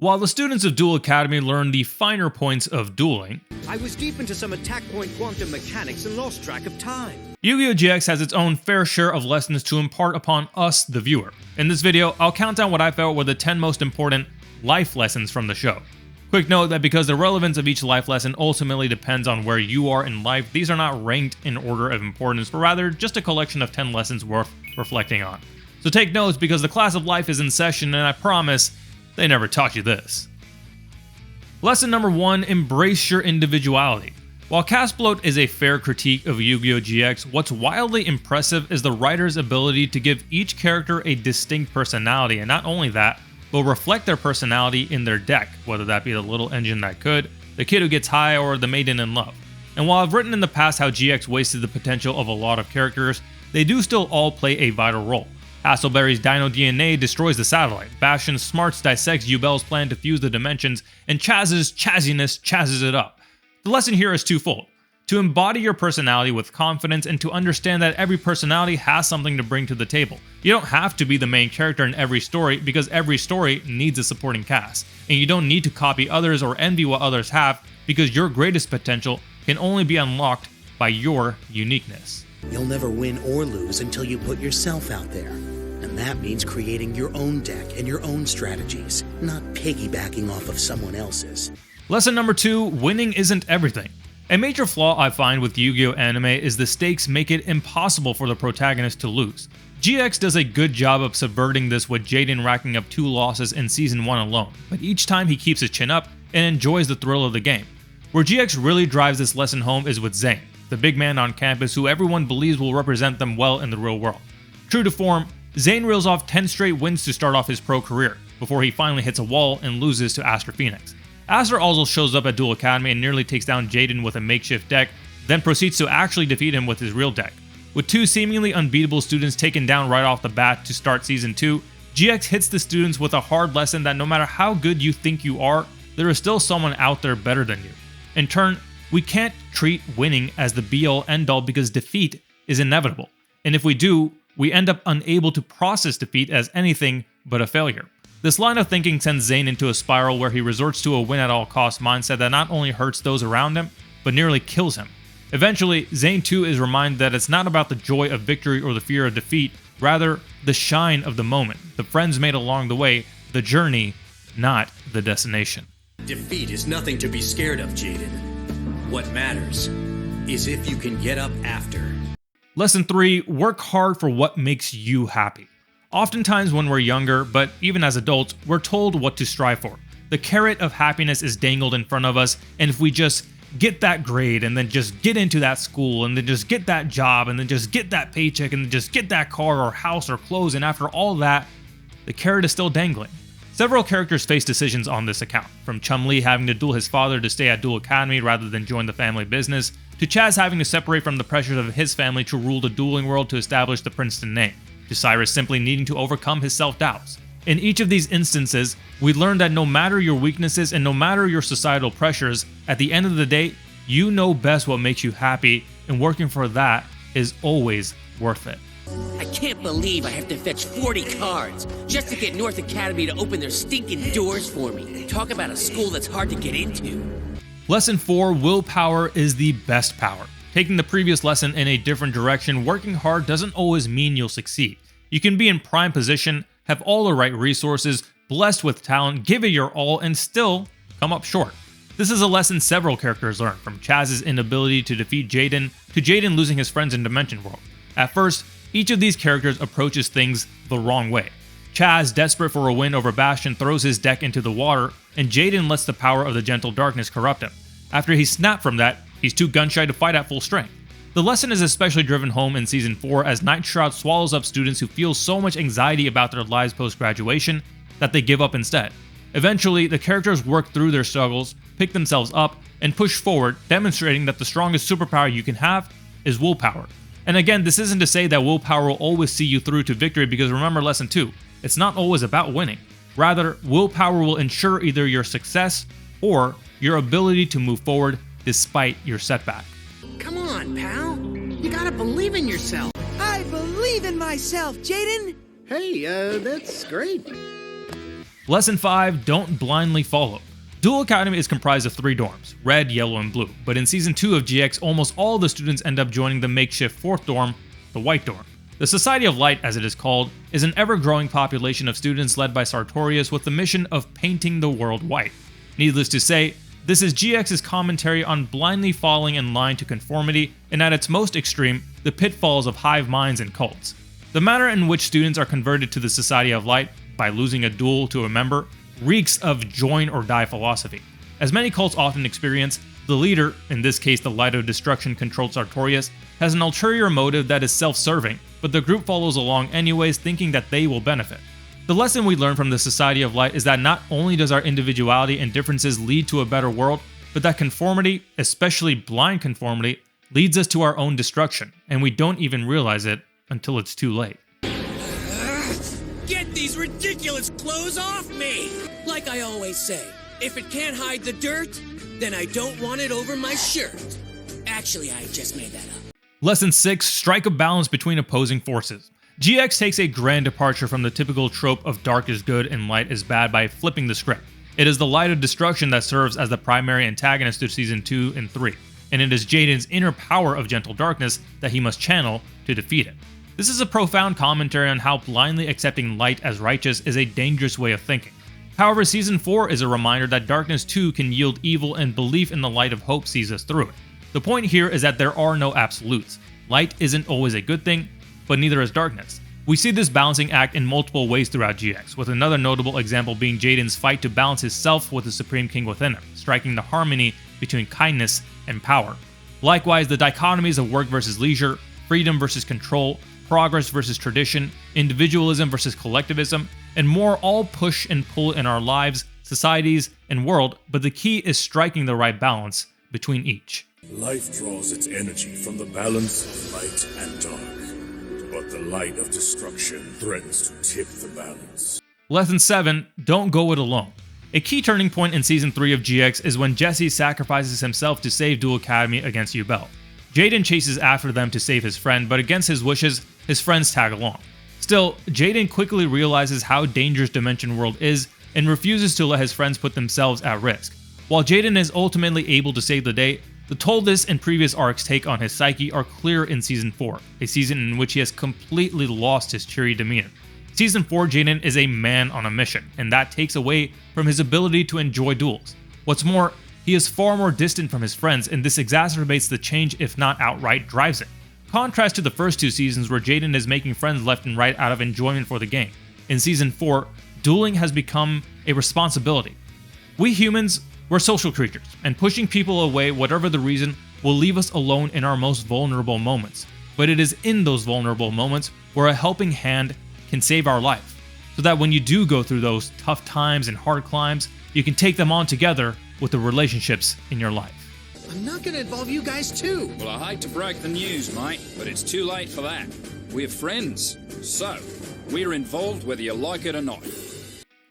While the students of Duel Academy learn the finer points of dueling, I was deep into some attack point quantum mechanics and lost track of time. Yu-Gi-Oh! GX has its own fair share of lessons to impart upon us, the viewer. In this video, I'll count down what I felt were the 10 most important life lessons from the show. Quick note that because the relevance of each life lesson ultimately depends on where you are in life, these are not ranked in order of importance, but rather just a collection of 10 lessons worth reflecting on. So take notes because the class of life is in session, and I promise they never taught you this. Lesson number 1, embrace your individuality. While Cast Bloat is a fair critique of Yu-Gi-Oh! GX, what's wildly impressive is the writer's ability to give each character a distinct personality, and not only that, but reflect their personality in their deck, whether that be the little engine that could, the kid who gets high, or the maiden in love. And while I've written in the past how GX wasted the potential of a lot of characters, they do still all play a vital role. Hasselberry's Dino DNA destroys the satellite, Bastion's smarts dissects Yubel's plan to fuse the dimensions, and Chaz's chazziness chazzes it up. The lesson here is twofold: to embody your personality with confidence and to understand that every personality has something to bring to the table. You don't have to be the main character in every story because every story needs a supporting cast, and you don't need to copy others or envy what others have because your greatest potential can only be unlocked by your uniqueness. You'll never win or lose until you put yourself out there. And that means creating your own deck and your own strategies, not piggybacking off of someone else's. Lesson number 2, winning isn't everything. A major flaw I find with Yu-Gi-Oh! Anime is the stakes make it impossible for the protagonist to lose. GX does a good job of subverting this with Jaden racking up 2 losses in Season 1 alone, but each time he keeps his chin up and enjoys the thrill of the game. Where GX really drives this lesson home is with Zane, the big man on campus who everyone believes will represent them well in the real world. True to form, Zane reels off 10 straight wins to start off his pro career, before he finally hits a wall and loses to Aster Phoenix. Aster also shows up at Duel Academy and nearly takes down Jaden with a makeshift deck, then proceeds to actually defeat him with his real deck. With 2 seemingly unbeatable students taken down right off the bat to start Season 2, GX hits the students with a hard lesson that no matter how good you think you are, there is still someone out there better than you. In turn, we can't treat winning as the be-all end-all because defeat is inevitable, and if we do, we end up unable to process defeat as anything but a failure. This line of thinking sends Zane into a spiral where he resorts to a win-at-all-cost mindset that not only hurts those around him, but nearly kills him. Eventually, Zane too is reminded that it's not about the joy of victory or the fear of defeat, rather the shine of the moment, the friends made along the way, the journey, not the destination. Defeat is nothing to be scared of, Jaden. What matters is if you can get up after. Lesson 3, work hard for what makes you happy. Oftentimes when we're younger, but even as adults, we're told what to strive for. The carrot of happiness is dangled in front of us, and if we just get that grade, and then just get into that school, and then just get that job, and then just get that paycheck, and then just get that car or house or clothes, and after all that, the carrot is still dangling. Several characters face decisions on this account, from Chum-Li having to duel his father to stay at Duel Academy rather than join the family business, to Chaz having to separate from the pressures of his family to rule the dueling world to establish the Princeton name, to Cyrus simply needing to overcome his self-doubts. In each of these instances, we learn that no matter your weaknesses and no matter your societal pressures, at the end of the day, you know best what makes you happy, and working for that is always worth it. I can't believe I have to fetch 40 cards just to get North Academy to open their stinking doors for me. Talk about a school that's hard to get into. Lesson 4, willpower is the best power. Taking the previous lesson in a different direction, working hard doesn't always mean you'll succeed. You can be in prime position, have all the right resources, blessed with talent, give it your all, and still come up short. This is a lesson several characters learn, from Chaz's inability to defeat Jaden, to Jaden losing his friends in Dimension World. At first, each of these characters approaches things the wrong way. Chaz, desperate for a win over Bastion, throws his deck into the water, and Jaden lets the power of the Gentle Darkness corrupt him. After he's snapped from that, he's too gun-shy to fight at full strength. The lesson is especially driven home in Season 4 as Night Shroud swallows up students who feel so much anxiety about their lives post-graduation that they give up instead. Eventually, the characters work through their struggles, pick themselves up, and push forward, demonstrating that the strongest superpower you can have is willpower. And again, this isn't to say that willpower will always see you through to victory, because remember Lesson 2, it's not always about winning. Rather, willpower will ensure either your success or your ability to move forward despite your setback. Come on, pal. You gotta believe in yourself. I believe in myself, Jaden! Hey, that's great. Lesson 5, don't blindly follow. Dual Academy is comprised of 3 dorms, red, yellow, and blue, but in Season 2 of GX, almost all the students end up joining the makeshift 4th dorm, the white dorm. The Society of Light, as it is called, is an ever-growing population of students led by Sartorius with the mission of painting the world white. Needless to say, this is GX's commentary on blindly falling in line to conformity and at its most extreme, the pitfalls of hive minds and cults. The manner in which students are converted to the Society of Light by losing a duel to a member reeks of join or die philosophy. As many cults often experience, the leader, in this case the Light of Destruction controlled Sartorius, has an ulterior motive that is self-serving, but the group follows along anyways thinking that they will benefit. The lesson we learn from the Society of Light is that not only does our individuality and differences lead to a better world, but that conformity, especially blind conformity, leads us to our own destruction, and we don't even realize it until it's too late. Get these ridiculous clothes off me! Like I always say, if it can't hide the dirt, then I don't want it over my shirt. Actually, I just made that up. Lesson 6, strike a balance between opposing forces. GX takes a grand departure from the typical trope of dark is good and light is bad by flipping the script. It is the Light of Destruction that serves as the primary antagonist of Season 2 and 3, and it is Jaden's inner power of gentle darkness that he must channel to defeat it. This is a profound commentary on how blindly accepting light as righteous is a dangerous way of thinking. However, Season 4 is a reminder that darkness too can yield evil, and belief in the light of hope sees us through it. The point here is that there are no absolutes. Light isn't always a good thing, but neither is darkness. We see this balancing act in multiple ways throughout GX, with another notable example being Jaden's fight to balance his self with the Supreme King within him, striking the harmony between kindness and power. Likewise, the dichotomies of work versus leisure, freedom versus control, progress versus tradition, individualism versus collectivism, and more all push and pull in our lives, societies, and world, but the key is striking the right balance between each. Life draws its energy from the balance of light and dark, but the light of destruction threatens to tip the balance. Lesson 7, don't go it alone. A key turning point in Season 3 of GX is when Jesse sacrifices himself to save Dual Academy against Ubel. Jaden chases after them to save his friend, but against his wishes, his friends tag along. Still, Jaden quickly realizes how dangerous Dimension World is and refuses to let his friends put themselves at risk. While Jaden is ultimately able to save the day, the toll this and previous arcs take on his psyche are clear in Season 4, a season in which he has completely lost his cheery demeanor. Season 4 Jaden is a man on a mission, and that takes away from his ability to enjoy duels. What's more, he is far more distant from his friends, and this exacerbates the change if not outright drives it. Contrast to the first 2 seasons where Jaden is making friends left and right out of enjoyment for the game. In Season 4, dueling has become a responsibility. We humans, we're social creatures, and pushing people away, whatever the reason, will leave us alone in our most vulnerable moments. But it is in those vulnerable moments where a helping hand can save our life, so that when you do go through those tough times and hard climbs, you can take them on together with the relationships in your life. I'm not gonna involve you guys too. Well, I hate to break the news, mate, but it's too late for that. We're friends, so we're involved whether you like it or not.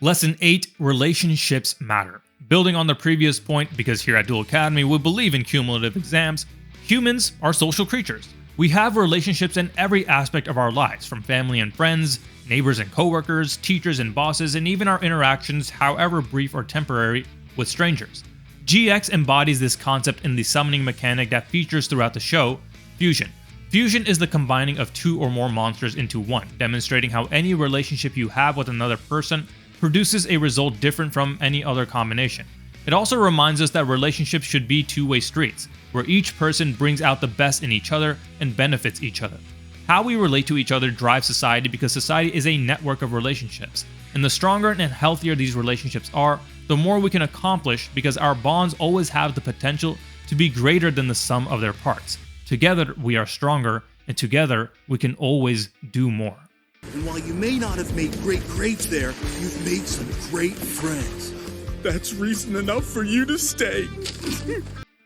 Lesson 8, relationships matter. Building on the previous point, because here at Dual Academy we believe in cumulative exams, humans are social creatures. We have relationships in every aspect of our lives, from family and friends, neighbors and coworkers, teachers and bosses, and even our interactions, however brief or temporary, with strangers. GX embodies this concept in the summoning mechanic that features throughout the show, Fusion. Fusion is the combining of 2 or more monsters into one, demonstrating how any relationship you have with another person produces a result different from any other combination. It also reminds us that relationships should be two-way streets, where each person brings out the best in each other and benefits each other. How we relate to each other drives society, because society is a network of relationships, and the stronger and healthier these relationships are, the more we can accomplish, because our bonds always have the potential to be greater than the sum of their parts. Together we are stronger, and together we can always do more. And while you may not have made great grades there, you've made some great friends. That's reason enough for you to stay.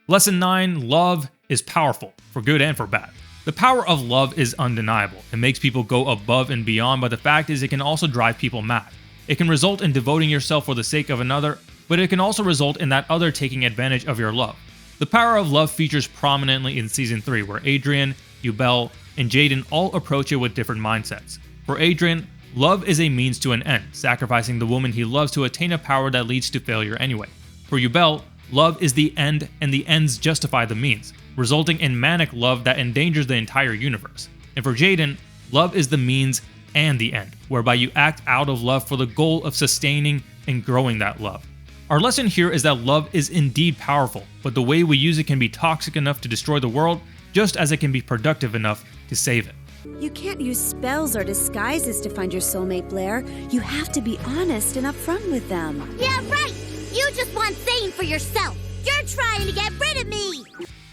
Lesson 9, love is powerful, for good and for bad. The power of love is undeniable. It makes people go above and beyond, but the fact is it can also drive people mad. It can result in devoting yourself for the sake of another, but it can also result in that other taking advantage of your love. The power of love features prominently in Season 3, where Adrian, Ubel, and Jaden all approach it with different mindsets. For Adrian, love is a means to an end, sacrificing the woman he loves to attain a power that leads to failure anyway. For Yubel, love is the end and the ends justify the means, resulting in manic love that endangers the entire universe. And for Jaden, love is the means and the end, whereby you act out of love for the goal of sustaining and growing that love. Our lesson here is that love is indeed powerful, but the way we use it can be toxic enough to destroy the world, just as it can be productive enough to save it. You can't use spells or disguises to find your soulmate, Blair. You have to be honest and upfront with them. Yeah, right! You just want fame for yourself. You're trying to get rid of me!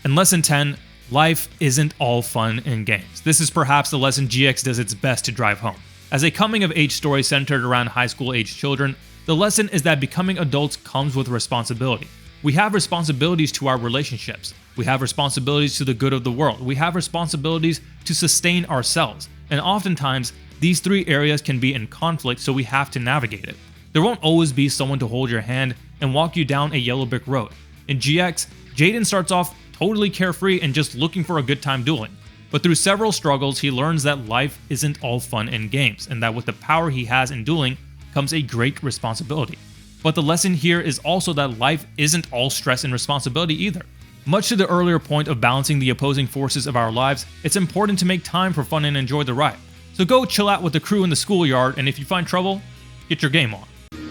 In Lesson 10, life isn't all fun and games. This is perhaps the lesson GX does its best to drive home. As a coming-of-age story centered around high school-aged children, the lesson is that becoming adults comes with responsibility. We have responsibilities to our relationships. We have responsibilities to the good of the world. We have responsibilities to sustain ourselves. And oftentimes, these three areas can be in conflict, so we have to navigate it. There won't always be someone to hold your hand and walk you down a yellow brick road. In GX, Jaden starts off totally carefree and just looking for a good time dueling. But through several struggles, he learns that life isn't all fun and games, and that with the power he has in dueling comes a great responsibility. But the lesson here is also that life isn't all stress and responsibility either. Much to the earlier point of balancing the opposing forces of our lives, it's important to make time for fun and enjoy the ride. So go chill out with the crew in the schoolyard, and if you find trouble, get your game on.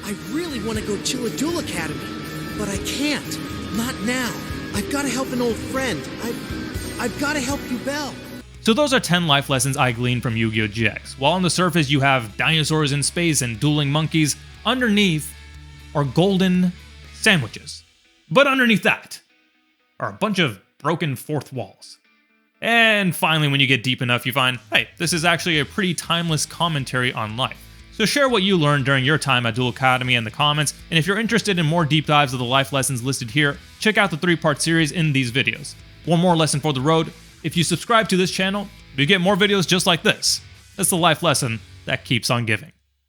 I really want to go chill at Duel Academy, but I can't. Not now. I've got to help an old friend. I've got to help Yubel. So those are 10 life lessons I gleaned from Yu-Gi-Oh! GX. While on the surface you have dinosaurs in space and dueling monkeys, underneath are golden sandwiches. But underneath that are a bunch of broken fourth walls. And finally, when you get deep enough, you find, hey, this is actually a pretty timeless commentary on life. So share what you learned during your time at Duel Academy in the comments, and if you're interested in more deep dives of the life lessons listed here, check out the 3-part series in these videos. One more lesson for the road: if you subscribe to this channel, you get more videos just like this. That's the life lesson that keeps on giving.